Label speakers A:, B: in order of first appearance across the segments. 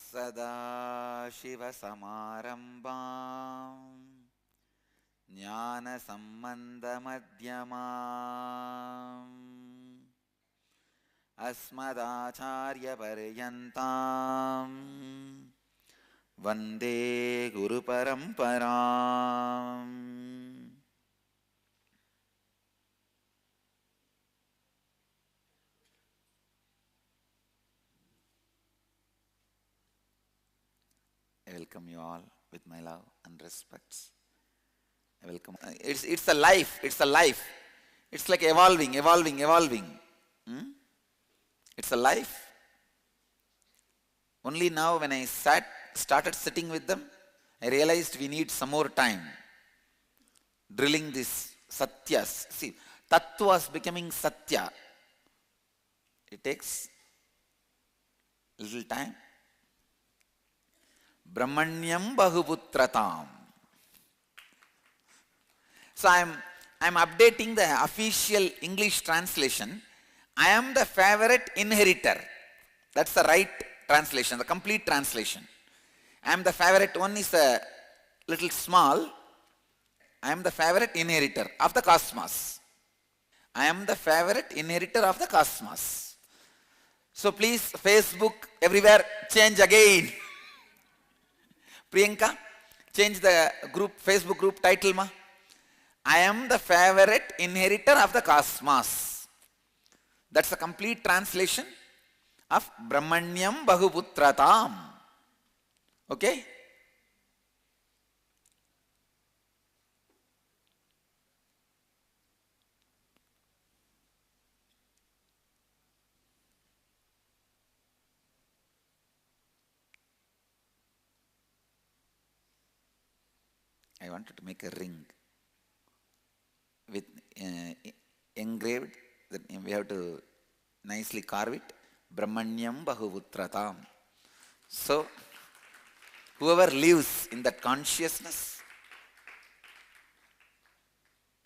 A: सदाशिवसमारम्भां ज्ञानसम्बन्धमध्यमाम् अस्मदाचार्यपर्यन्तां वन्दे गुरुपरम्पराम्. I welcome you all with my love and respects. I welcome. It's a life. It's a life. It's like evolving. It's a life. Only now when I started sitting with them, I realized we need some more time drilling this Satyas. See, Tatvas becoming Satya. It takes little time. Bramhanyam Bahuputrataam. So I am updating the official English translation. I am the favorite inheritor. That's the right translation, the complete translation. I am the favorite. One is a little small. I am the favorite inheritor of the cosmos. I am the favorite inheritor of the cosmos. So please, Facebook, everywhere, change again. Priyanka, change the Facebook group title, ma. I am the favorite inheritor of the cosmos. That's the complete translation of Bramhanyam Bahuputrataam. Okay? I wanted to make a ring with engraved, that we have to nicely carve it, Bramhanyam Bahuputrataam. So, whoever lives in that consciousness,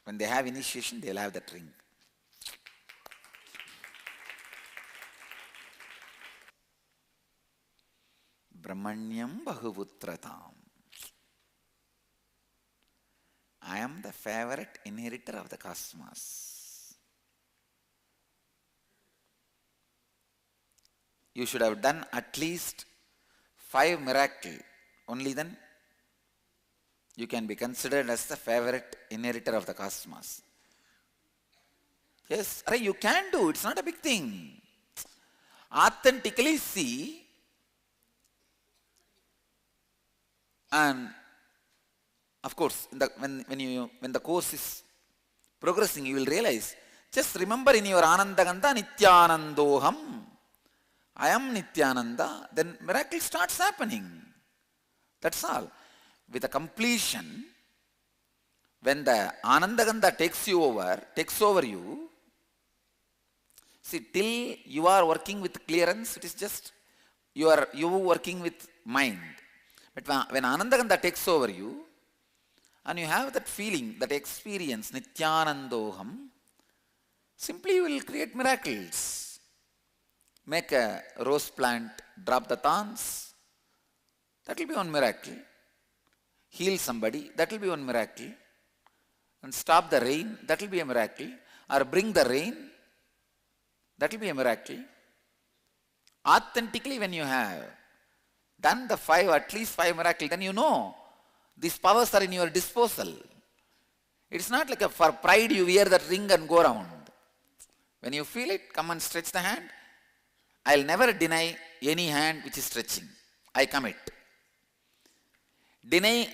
A: when they have initiation, they will have that ring. Bramhanyam Bahuputrataam. I am the favorite inheritor of the cosmos. You should have done at least 5 miracles. Only then you can be considered as the favorite inheritor of the cosmos. Yes, you can do. It's not a big thing. Authentically see, and of course, when the course is progressing, you will realize, just remember in your Anandaganda, Nithyanandoham, I am Nithyananda, then miracle starts happening. That's all. With a completion, when the Anandaganda takes over you, see, till you are working with clearance, it is just you working with mind. But when Anandaganda takes over you, and you have that feeling, that experience, Nithyanandoham, simply you will create miracles. Make a rose plant, drop the thorns, that will be one miracle. Heal somebody, that will be one miracle. And stop the rain, that will be a miracle. Or bring the rain, that will be a miracle. Authentically, when you have done the at least 5 miracles, then you know these powers are in your disposal. It's not like for pride you wear that ring and go around. When you feel it, come and stretch the hand. I'll never deny any hand which is stretching. I commit. I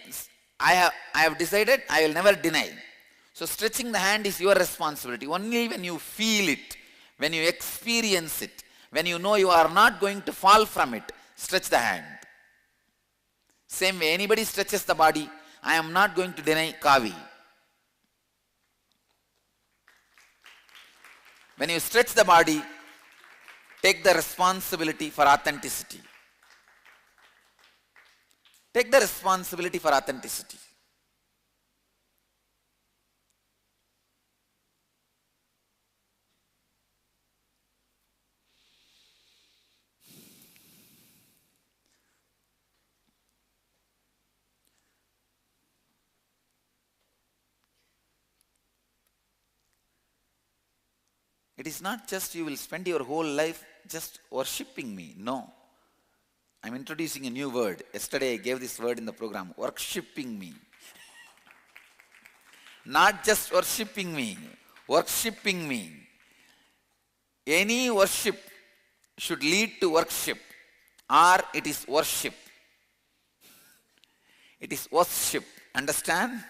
A: have decided I will never deny. So stretching the hand is your responsibility. Only when you feel it, when you experience it, when you know you are not going to fall from it, stretch the hand. Same way, anybody stretches the body, I am not going to deny Kavi. When you stretch the body, take the responsibility for authenticity. Take the responsibility for authenticity. It is not just you will spend your whole life just worshipping me. No. I'm introducing a new word. Yesterday I gave this word in the program. Worshipping me. Not just worshipping me. Worshipping me. Any worship should lead to worship, or it is worship. It is worship. Understand?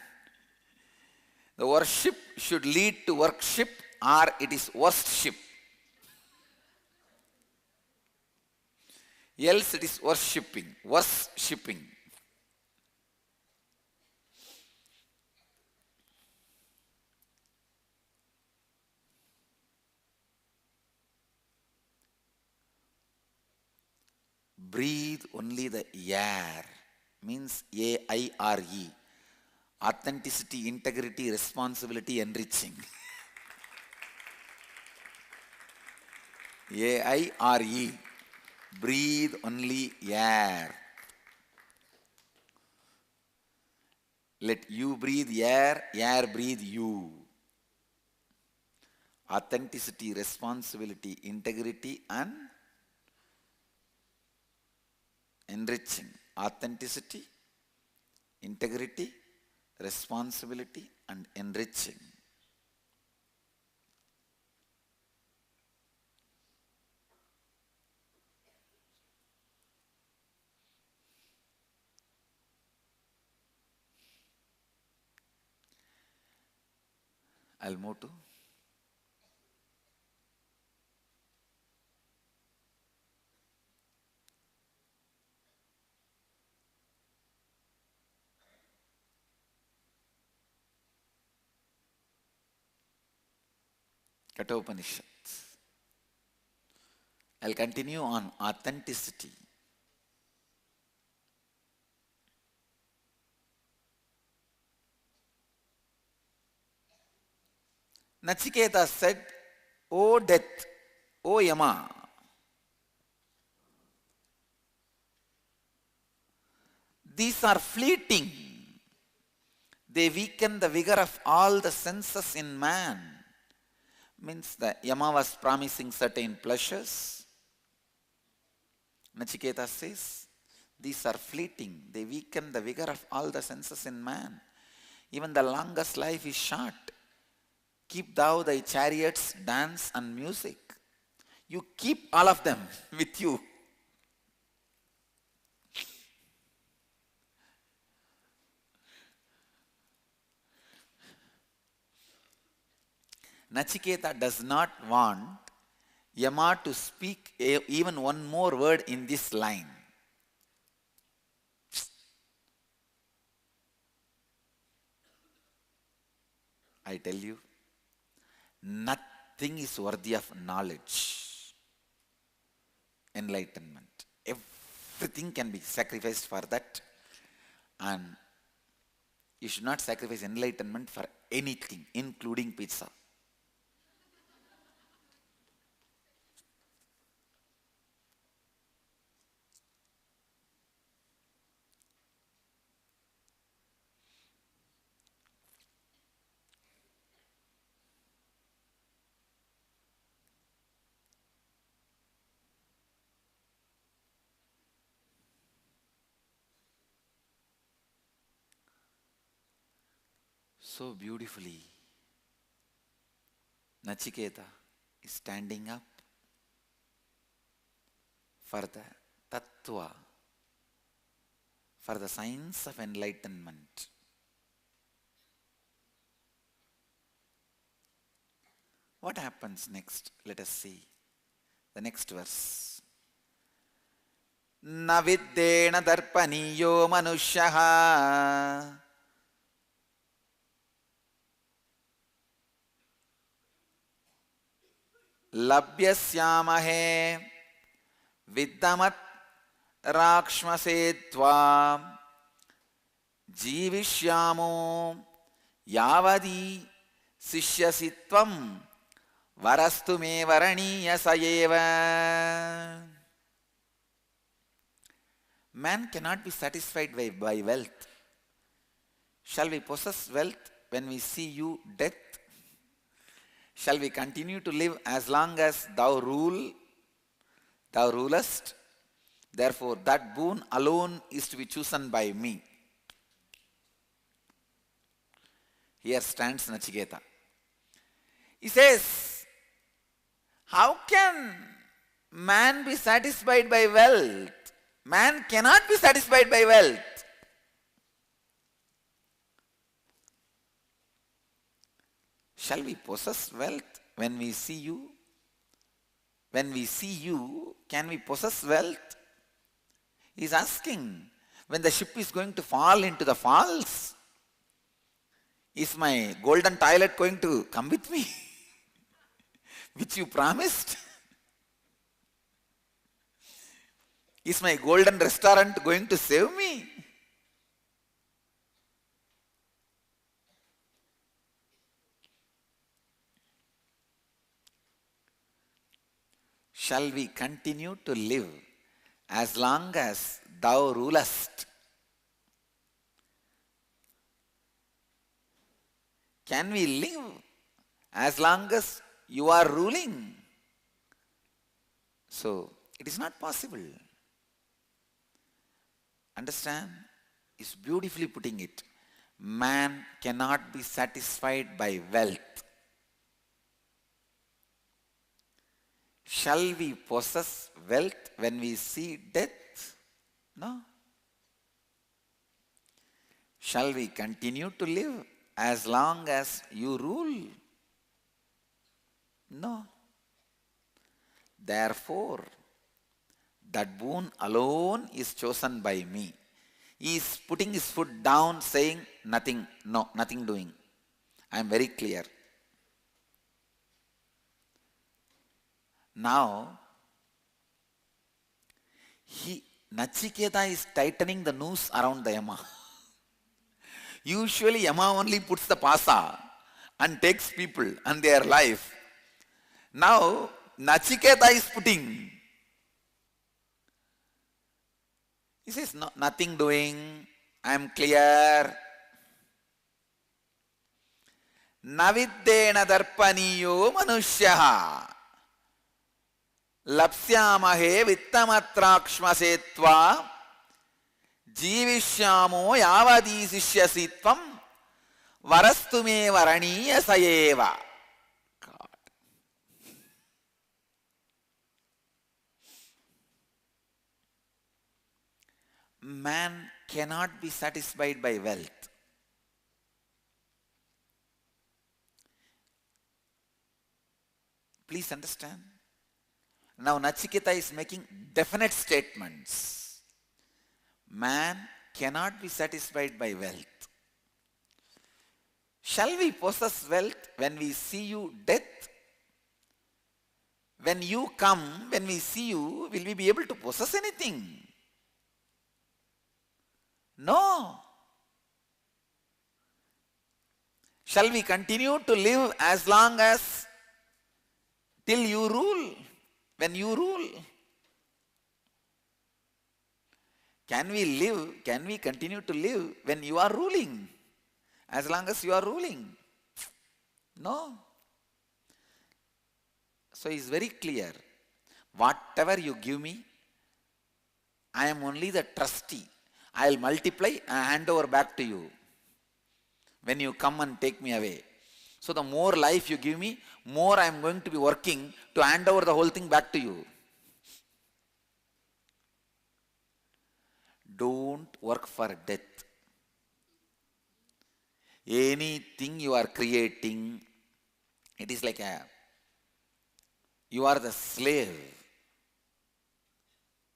A: The worship should lead to worship, or it is worship. Else it is worshipping. Worshipping. Breathe only the air. Means A-I-R-E. Authenticity, integrity, responsibility, enriching. A-I-R-E. Breathe only air. Let you breathe air, air breathe you. Authenticity, responsibility, integrity and enriching. Authenticity, integrity, responsibility and enriching. I'll move to Katopanishad. I'll continue on authenticity. Nachiketa said, O death, O Yama, these are fleeting. They weaken the vigor of all the senses in man. Means that Yama was promising certain pleasures. Nachiketa says, these are fleeting. They weaken the vigor of all the senses in man. Even the longest life is short. Keep thou thy chariots, dance and music. You keep all of them with you. Nachiketa does not want Yama to speak even one more word in this line. I tell you, nothing is worthy of knowledge, enlightenment. Everything can be sacrificed for that, and you should not sacrifice enlightenment for anything, including pizza. So beautifully, Nachiketa is standing up for the Tattva, for the science of enlightenment. What happens next? Let us see the next verse. Na viddena darpaniyo manushyaha labhyasyamahe viddamat rakshmasetva jivishyamo yavadi sishyasitvam varastu me varaniya sayeva. Man cannot be satisfied by wealth. Shall we possess wealth when we see you death? Shall we continue to live as long as thou rulest? Therefore, that boon alone is to be chosen by me. Here stands Nachiketa. He says, how can man be satisfied by wealth? Man cannot be satisfied by wealth. Shall we possess wealth when we see you? When we see you, can we possess wealth? He is asking, when the ship is going to fall into the falls, is my golden toilet going to come with me? Which you promised? Is my golden restaurant going to save me? Shall we continue to live as long as thou rulest? Can we live as long as you are ruling? So, it is not possible. Understand? Is beautifully putting it. Man cannot be satisfied by wealth. Shall we possess wealth when we see death? No. Shall we continue to live as long as you rule? No. Therefore, that boon alone is chosen by me. He is putting his foot down, saying nothing, no, nothing doing. I am very clear. Now, Nachiketa is tightening the noose around the Yama. Usually Yama only puts the pasa and takes people and their life. Now, Nachiketa is putting. He says, no, nothing doing, I am clear. Naviddena darpaniyo manushyaha lapsyamahe vittamatraksmasetva jivishyamo yavadisishyasitvam varastume varaniya sayeva. Man cannot be satisfied by wealth. Please understand. Now Nachiketa is making definite statements. Man cannot be satisfied by wealth. Shall we possess wealth when we see you death? When you come, when we see you, will we be able to possess anything? No. Shall we continue to live as long as till you rule? When you rule? Can we continue to live when you are ruling? As long as you are ruling? No. So it's very clear. Whatever you give me, I am only the trustee. I will multiply and hand over back to you when you come and take me away. So the more life you give me, more I am going to be working to hand over the whole thing back to you. Don't work for death. Anything you are creating, it is like you are the slave.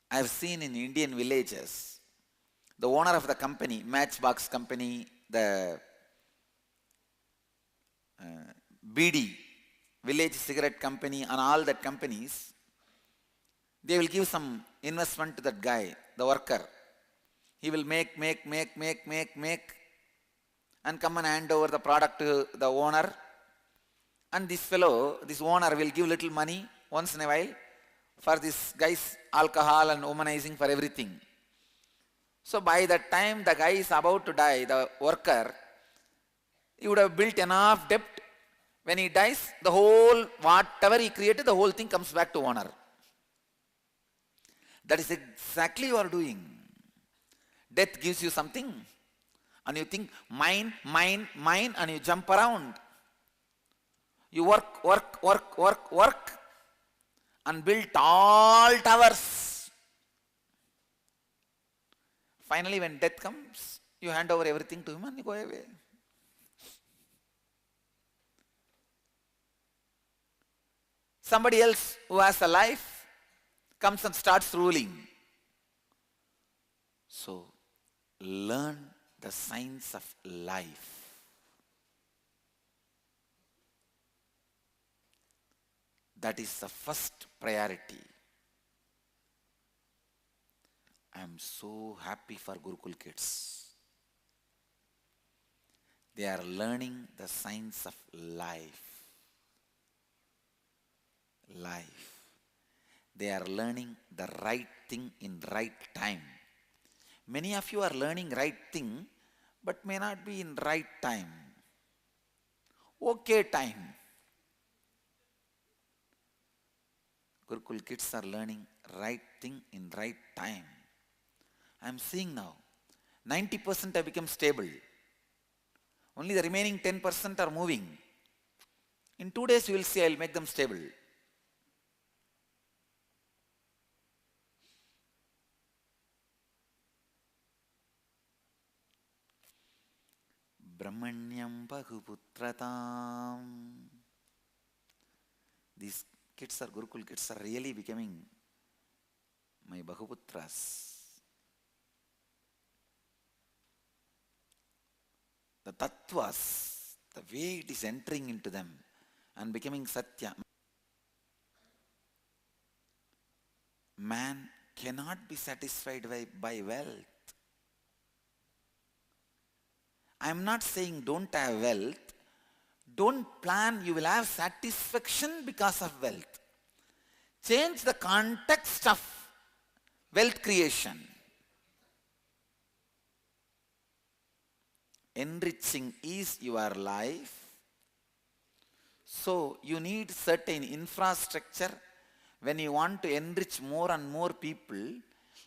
A: I have seen in Indian villages, the owner of the company, Matchbox company, the BD, village cigarette company, and all that companies, they will give some investment to that guy, the worker. He will make, and come and hand over the product to the owner. And this owner will give little money once in a while for this guy's alcohol and womanizing, for everything. So by the time the guy is about to die, the worker, he would have built enough debt When he dies, the whole, whatever he created, the whole thing comes back to owner. That is exactly you are doing. Death gives you something, and you think, mine, mine, mine, and you jump around. You work, and build tall towers. Finally, when death comes, you hand over everything to him and you go away. Somebody else who has a life comes and starts ruling. So, learn the science of life. That is the first priority. I am so happy for Gurukul kids. They are learning the science of life. They are learning the right thing in right time. Many of you are learning right thing, but may not be in right time. Okay time. Gurukul kids are learning right thing in right time. I am seeing now, 90% have become stable. Only the remaining 10% are moving. In 2 days you will see I will make them stable. Bramhanyam Bahuputrataam. These kids are, Gurukul kids are really becoming my Bahuputras. The Tatvas, the way it is entering into them and becoming Satya. Man cannot be satisfied by wealth. I am not saying don't have wealth. Don't plan you will have satisfaction because of wealth. Change the context of wealth creation. Enriching is your life. So you need certain infrastructure. When you want to enrich more and more people,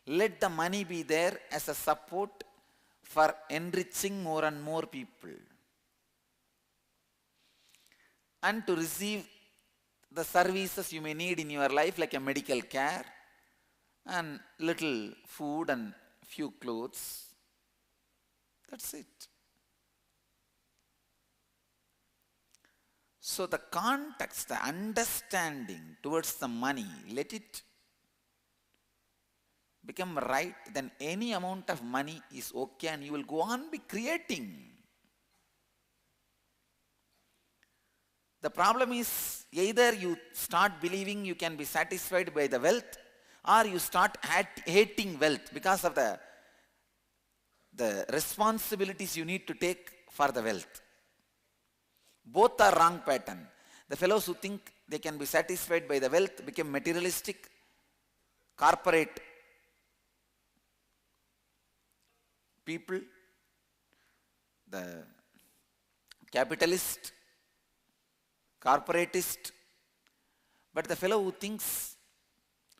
A: let the money be there as a support for enriching more and more people. And to receive the services you may need in your life, like a medical care and little food and few clothes. That's it. So the context, the understanding towards the money, let it become right, then any amount of money is okay and you will go on be creating. The problem is either you start believing you can be satisfied by the wealth, or you start hating wealth because of the responsibilities you need to take for the wealth. Both are wrong pattern. The fellows who think they can be satisfied by the wealth become materialistic, corporate people, the capitalist, corporatist. But the fellow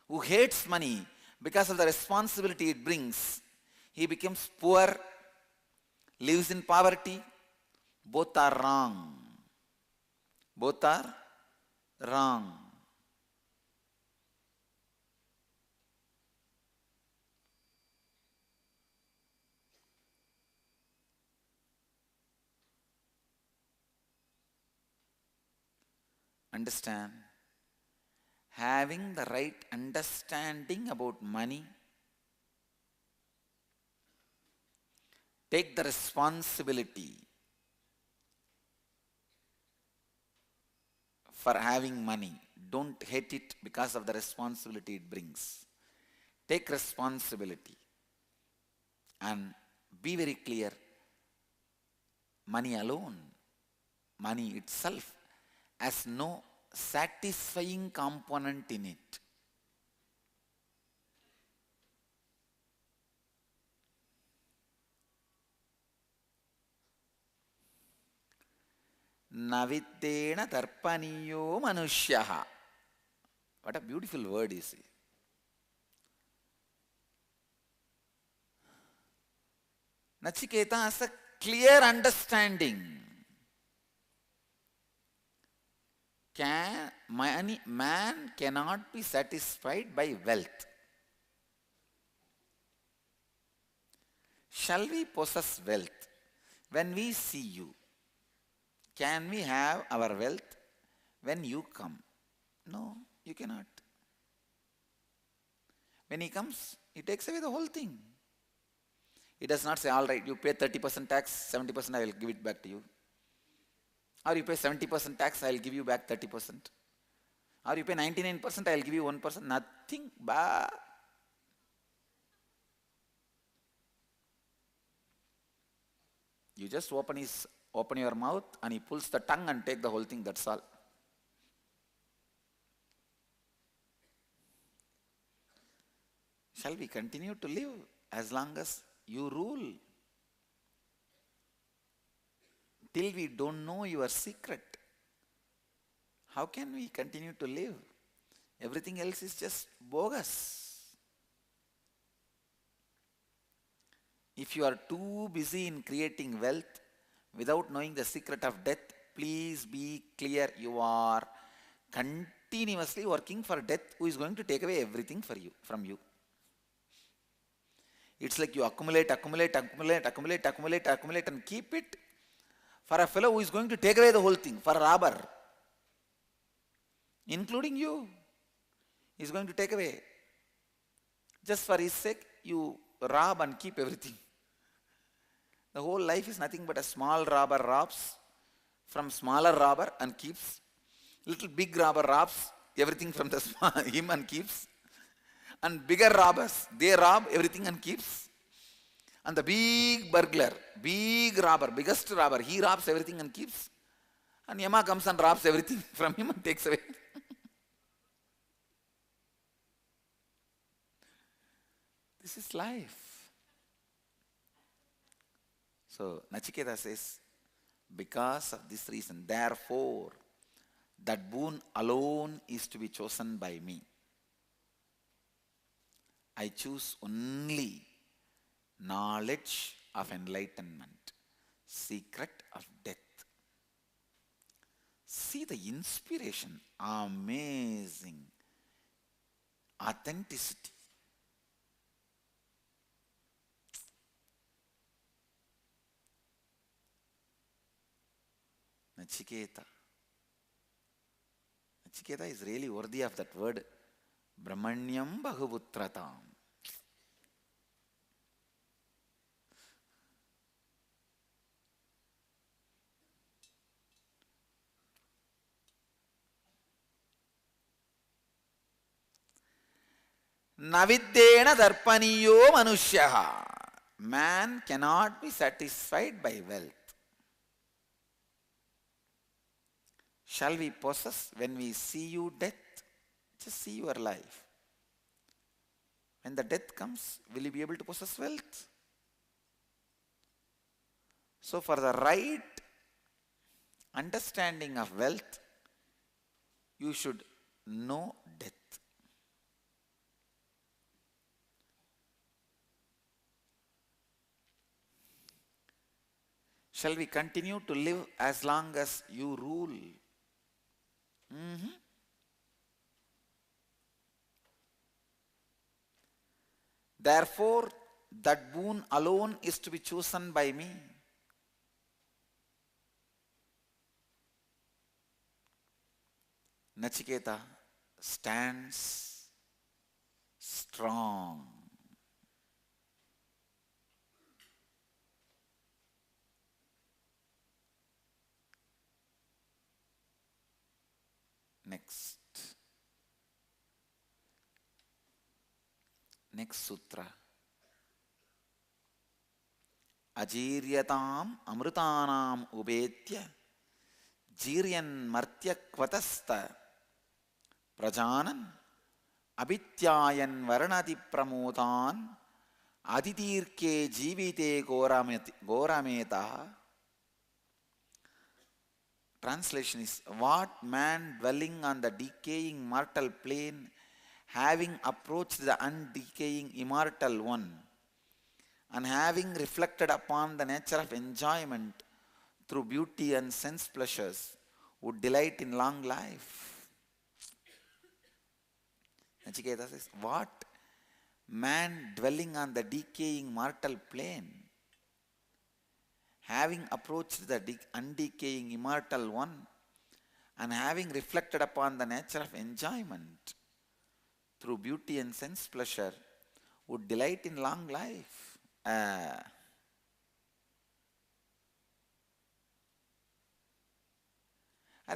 A: who hates money because of the responsibility it brings, he becomes poor, lives in poverty. Both are wrong. Both are wrong. Understand? Having the right understanding about money, take the responsibility for having money. Don't hate it because of the responsibility it brings. Take responsibility and be very clear. Money alone, money itself, has no satisfying component in it. naviddena tarpaniyo manushyaha. What a beautiful word is it. Nachiketa has a clear understanding. Man cannot be satisfied by wealth. Shall we possess wealth when we see you? Can we have our wealth when you come? No, you cannot. When he comes, he takes away the whole thing. He does not say, all right, you pay 30% tax, 70% I will give it back to you. Or you pay 70% tax, I will give you back 30%. Or you pay 99%, I will give you 1%. Nothing. Bah. You just open your mouth and he pulls the tongue and take the whole thing, that's all. Shall we continue to live as long as you rule? Till we don't know your secret, how can we continue to live? Everything else is just bogus. If you are too busy in creating wealth without knowing the secret of death, please be clear, you are continuously working for death, who is going to take away everything from you. It's like you accumulate and keep it for a fellow who is going to take away the whole thing, for a robber, including you. He is going to take away. Just for his sake, you rob and keep everything. The whole life is nothing but a small robber robs from smaller robber and keeps. Little big robber robs everything from him and keeps. And bigger robbers, they rob everything and keeps. And the big burglar, big robber, biggest robber, he robs everything and keeps. And Yama comes and robs everything from him and takes away. This is life. So Nachiketa says, because of this reason, therefore, that boon alone is to be chosen by me. I choose only knowledge of enlightenment, secret of death. See the inspiration, amazing, authenticity. Nachiketa. Nachiketa is really worthy of that word, Bramhanyam Bahuputrataam. Naviddena darpaniyo manushyaha. Man cannot be satisfied by wealth. Shall we possess when we see you death? Just see your life. When the death comes, will you be able to possess wealth? So for the right understanding of wealth, you should know death. Shall we continue to live as long as you rule? Therefore, that boon alone is to be chosen by me. Nachiketa stands strong. Next sutra. Ajiryatam amrutanam ubetya jiryan martya kvatasta prajanan abityayan varanati pramotan aditirke jivite gorameta. translation is, what man dwelling on the decaying mortal plane, having approached the undecaying immortal one, and having reflected upon the nature of enjoyment through beauty and sense pleasures, would delight in long life. Nachiketa says, what man dwelling on the decaying mortal plane, having approached the undecaying immortal one, and having reflected upon the nature of enjoyment through beauty and sense pleasure, would delight in long life.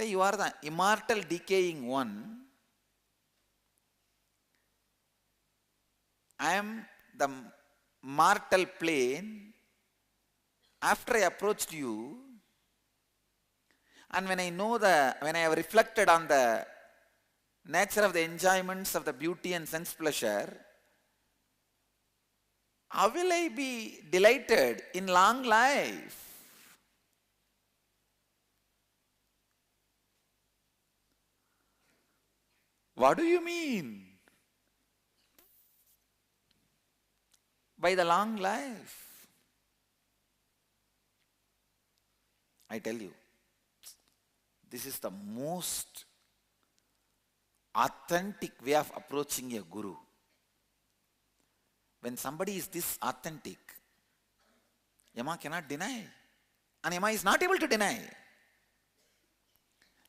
A: You are the immortal decaying one. I am the mortal plane. After I approached you, and when I have reflected on the nature of the enjoyments of the beauty and sense pleasure, how will I be delighted in long life? What do you mean by the long life? I tell you, this is the most authentic way of approaching a guru. When somebody is this authentic, Yama cannot deny. And Yama is not able to deny.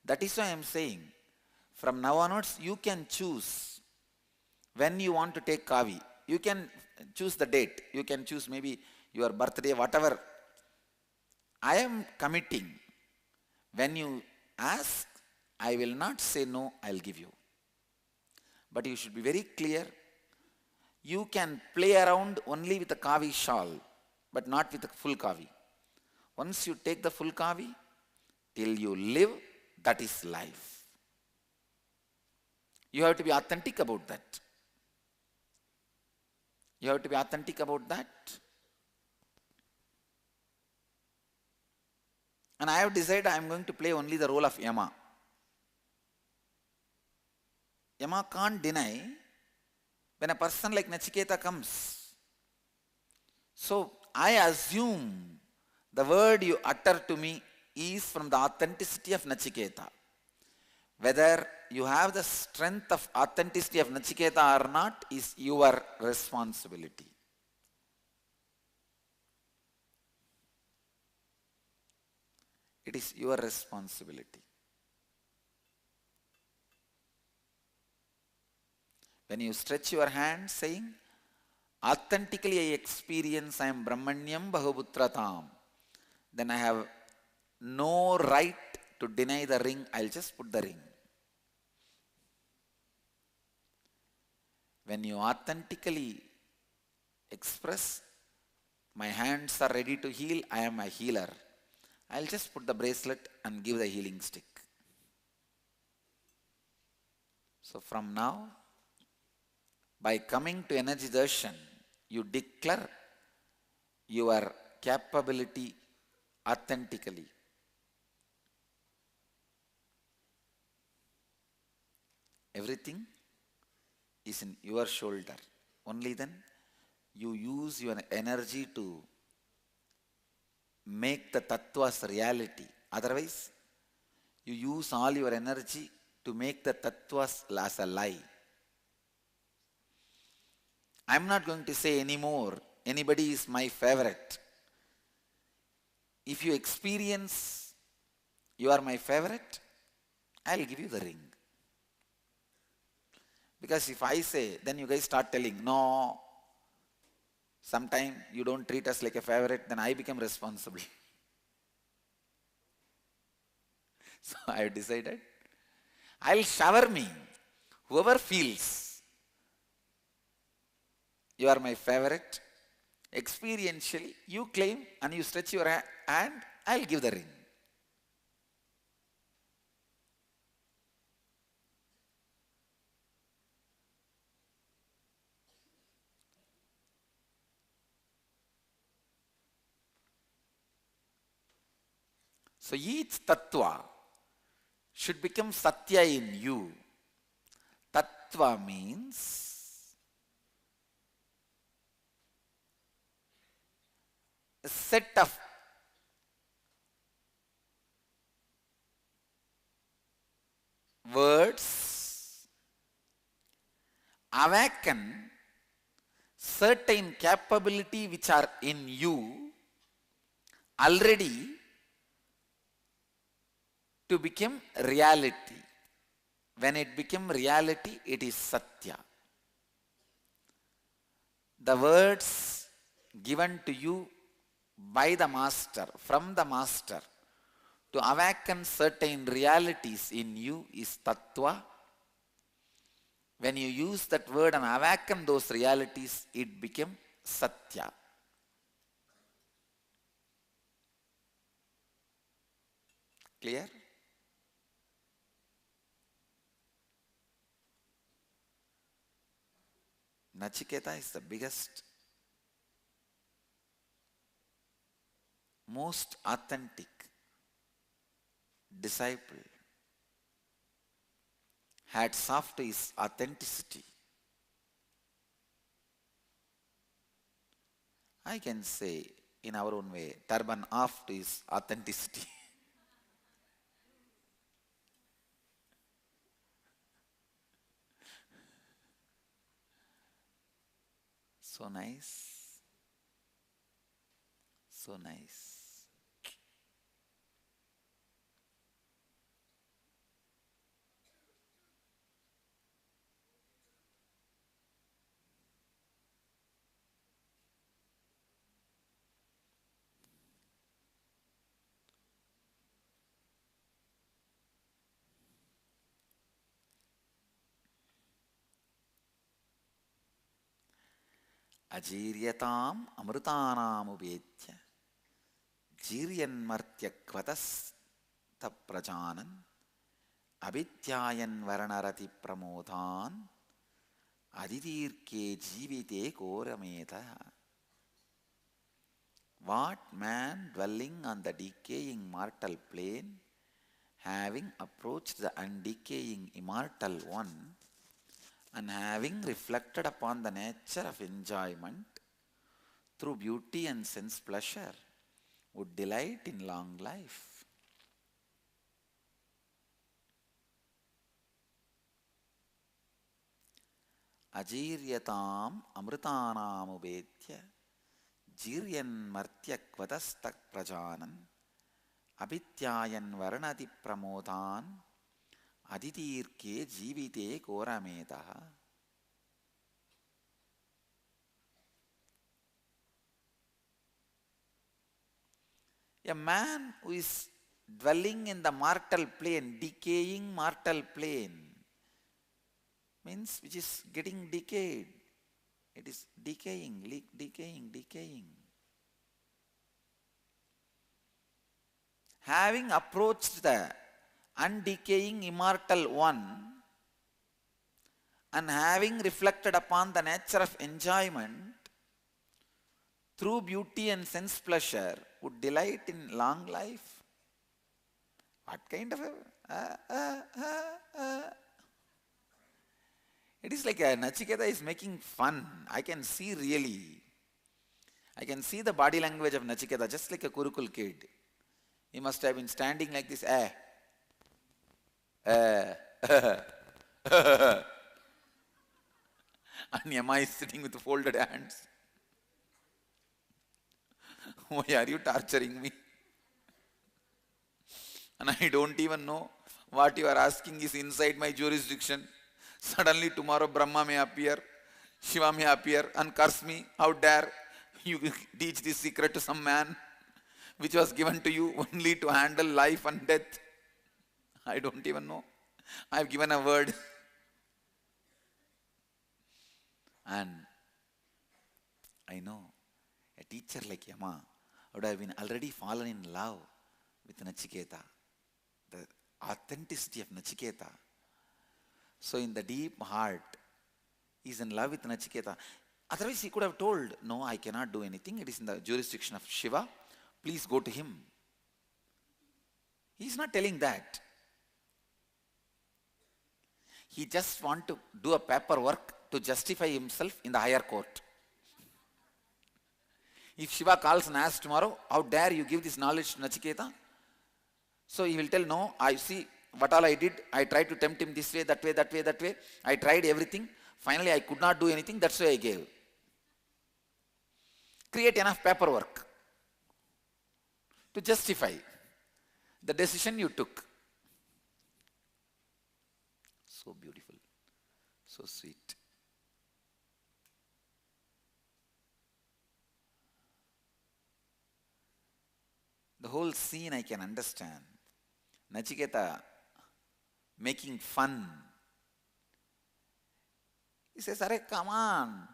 A: That is why I am saying, from now onwards, you can choose when you want to take kavi. You can choose the date. You can choose maybe your birthday, whatever. I am committing. When you ask, I will not say no, I will give you. But you should be very clear. You can play around only with the kavi shawl, but not with the full kavi. Once you take the full kavi, till you live, that is life. You have to be authentic about that. You have to be authentic about that. And I have decided I am going to play only the role of Yama. Yama can't deny when a person like Nachiketa comes. So I assume the word you utter to me is from the authenticity of Nachiketa. Whether you have the strength of authenticity of Nachiketa or not is your responsibility. It is your responsibility. When you stretch your hand saying, authentically I experience I am Bramhanyam Bahuputrataam, then I have no right to deny the ring, I'll just put the ring. When you authentically express, my hands are ready to heal, I am a healer, I'll just put the bracelet and give the healing stick. So from now, by coming to energy darshan, you declare your capability authentically. Everything is in your shoulder. Only then you use your energy to make the Tatvas reality. Otherwise, you use all your energy to make the Tatvas as a lie. I am not going to say anymore, anybody is my favorite. If you experience you are my favorite, I will give you the ring. Because if I say, then you guys start telling, no, sometime you don't treat us like a favorite, then I become responsible. So I have decided, I'll shower me. Whoever feels you are my favorite, experientially, you claim and you stretch your hand, I'll give the ring. So each tattva should become Satya in you. Tattva means a set of words awaken certain capability which are in you already to become reality. When it become reality, it is Satya. The words given to you by the master, from the master, to awaken certain realities in you is Tattva. When you use that word and awaken those realities, it became Satya. Clear? Nachiketa is the biggest, most authentic disciple. Hats off to his authenticity. I can say in our own way, turban off to his authenticity. So nice. So nice. Ajiryatam amrutanamubetya jiryanmartyakvatasta prajanan abhityayan varanarati pramodhan aditirke jivite korameta. What man dwelling on the decaying mortal plane, having approached the undecaying immortal one, and having reflected upon the nature of enjoyment through beauty and sense pleasure, would delight in long life. Ajiryatam amrutanamubetya jiryan martyakvatastak prajanan abhityayan varanati pramodhan aditirke jivite korametaha. A man who is dwelling in the mortal plane, decaying mortal plane, means which is getting decayed. It is decaying, decaying. Having approached the undecaying immortal one and having reflected upon the nature of enjoyment through beauty and sense pleasure, would delight in long life. What kind of a... It is like Nachiketa is making fun. I can see really. I can see the body language of Nachiketa, just like a Kurukul kid. He must have been standing like this. And Yama is sitting with folded hands. Why are you torturing me? And I don't even know what you are asking is inside my jurisdiction. Suddenly tomorrow Brahma may appear, Shiva may appear and curse me. How dare you teach this secret to some man which was given to you only to handle life and death? I don't even know. I have given a word. And I know a teacher like Yama would have been already fallen in love with Nachiketa, the authenticity of Nachiketa. So in the deep heart, he is in love with Nachiketa. Otherwise he could have told, no, I cannot do anything. It is in the jurisdiction of Shiva. Please go to him. He is not telling that. He just want to do a paperwork to justify himself in the higher court. If Shiva calls and asks tomorrow, how dare you give this knowledge to Nachiketa? So he will tell, no, I see what all I did. I tried to tempt him this way, that way, that way, that way. I tried everything. Finally, I could not do anything. That's why I gave. Create enough paperwork to justify the decision you took. So beautiful, so sweet. The whole scene I can understand. Nachiketa making fun. He says, "Arey, come on.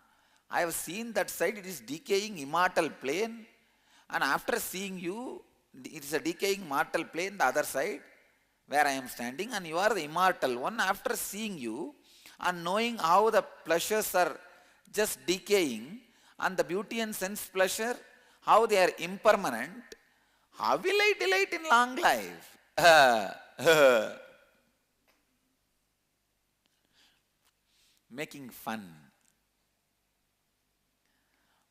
A: I have seen that side, it is decaying immortal plane. And after seeing you, it is a decaying mortal plane, the other side, where I am standing, and you are the immortal one. After seeing you and knowing how the pleasures are just decaying, and the beauty and sense pleasure, how they are impermanent, how will I delight in long life?" Making fun.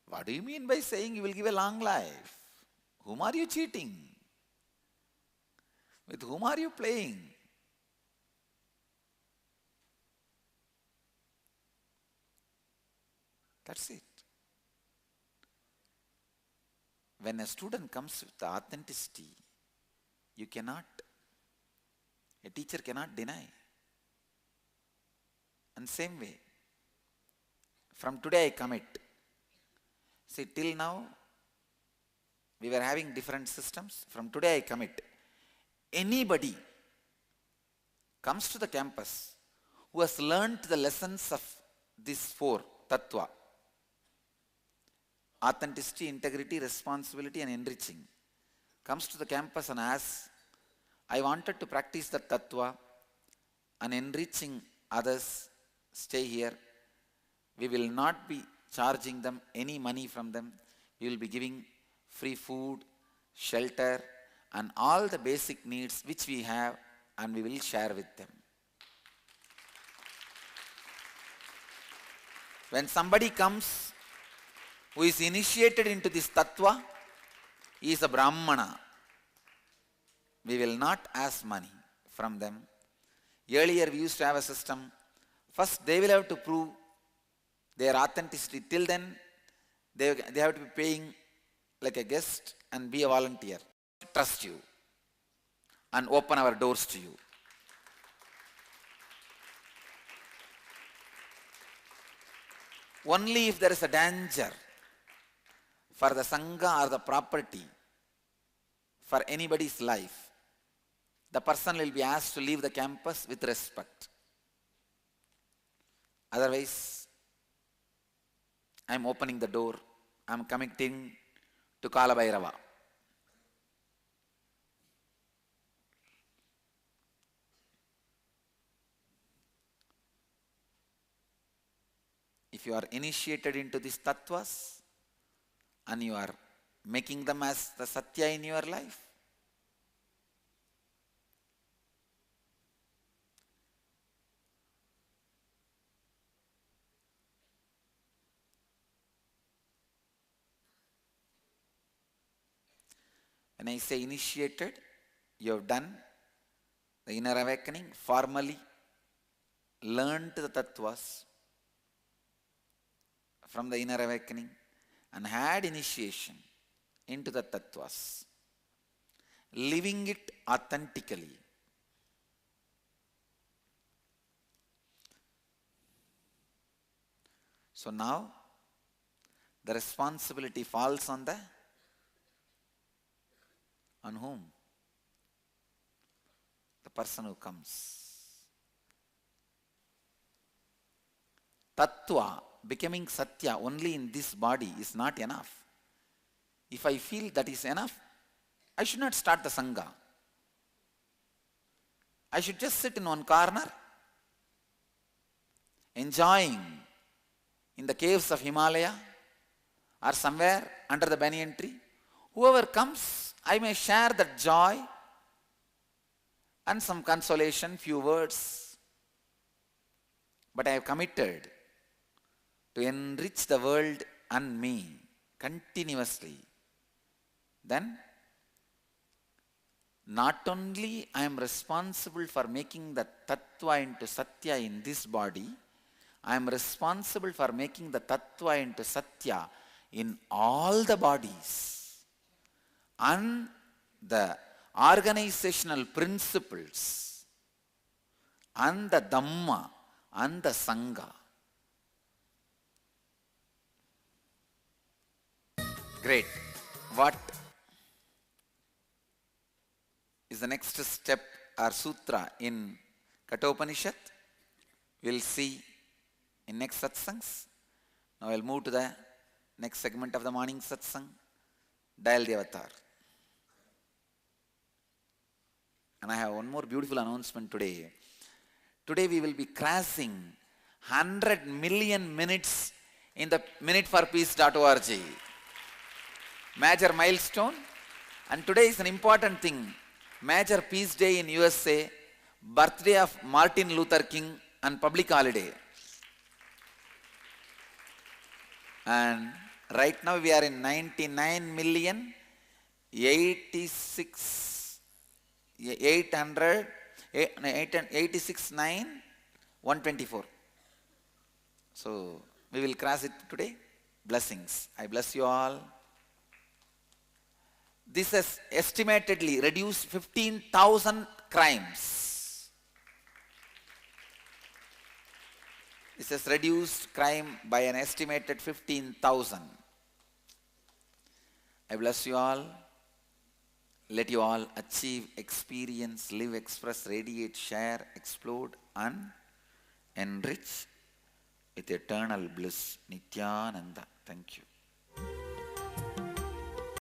A: What do you mean by saying you will give a long life? Whom are you cheating? With whom are you playing? That's it. When a student comes with authenticity, you cannot, a teacher cannot deny. And same way, from today I commit. See, till now, we were having different systems. From today I commit. Anybody comes to the campus who has learnt the lessons of these four, Tattva, authenticity, integrity, responsibility and enriching, comes to the campus and asks, I wanted to practice the Tattva and enriching others, stay here. We will not be charging them any money from them. We will be giving free food, shelter and all the basic needs which we have, and we will share with them. When somebody comes who is initiated into this Tattva, he is a Brahmana. We will not ask money from them. Earlier we used to have a system. First they will have to prove their authenticity. Till then they have to be paying like a guest and be a volunteer. Trust you and open our doors to you. Only if there is a danger for the Sangha or the property, for anybody's life, the person will be asked to leave the campus with respect. Otherwise, I am opening the door, I am committing to Kala Bhairava. If you are initiated into these tattvas and you are making them as the Satya in your life, when I say initiated, you have done the inner awakening, formally learned the tattvas from the inner awakening and had initiation into the tattvas, living it authentically. So now the responsibility falls on whom? The person who comes. Tattva, becoming Satya only in this body is not enough. If I feel that is enough, I should not start the Sangha. I should just sit in one corner, enjoying in the caves of Himalaya or somewhere under the banyan tree. Whoever comes, I may share that joy and some consolation, few words. but I have committed to enrich the world and me continuously, then not only I am responsible for making the Tattva into Satya in this body, I am responsible for making the Tattva into Satya in all the bodies. And the organizational principles, and the Dhamma, and the Sangha. Great. What is the next step or sutra in Katopanishad? We'll see in next satsangs. Now I'll move to the next segment of the morning satsang, Dial the Avatar. And I have one more beautiful announcement today. Today we will be crossing 100 million minutes in the minuteforpeace.org. Major milestone. And today is an important thing. Major Peace Day in USA, birthday of Martin Luther King, and public holiday. And right now we are in 99,886,9,124. So we will cross it today. Blessings. I bless you all. This has estimatedly reduced 15,000 crimes. This has reduced crime by an estimated 15,000. I bless you all. Let you all achieve, experience, live, express, radiate, share, explode, and enrich with eternal bliss. Nithyananda. Thank you.